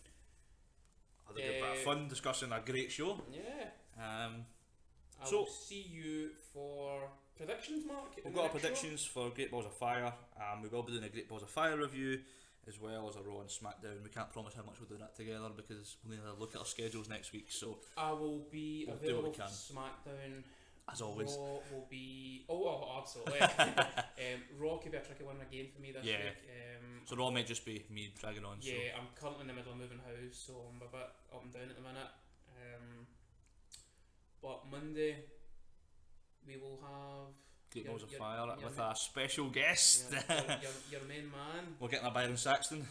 had a good bit of fun discussing a great show.
Yeah. I
So
will see you for predictions, Mark.
We've got our predictions for Great Balls of Fire. We will be doing a Great Balls of Fire review as well as a Raw and Smackdown. We can't promise how much we'll do that together because we'll need to look at our schedules next week. So
I will be
we'll
available for Smackdown.
As always.
Raw will be... Oh, absolutely. Raw could be a tricky one again for me this week.
So Raw might just be me dragging on.
Yeah, I'm currently in the middle of moving house, so I'm a bit up and down at the minute. But Monday, we will have...
Great Balls of Fire with a special guest.
Your main man.
We're getting a Byron Saxton.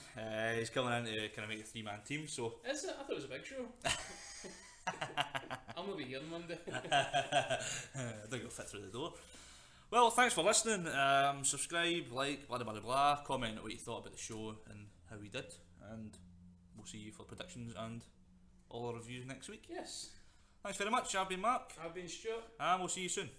He's coming in to kind of make a 3-man team. So
Is it? I thought it was a big show. I'm going to be here on Monday.
I think it'll fit through the door. Well, thanks for listening. Subscribe, like, blah blah blah blah. Comment what you thought about the show and how we did. And we'll see you for predictions and all our reviews next week.
Yes.
Thanks very much. I've been Mark,
I've been Stuart.
and we'll see you soon.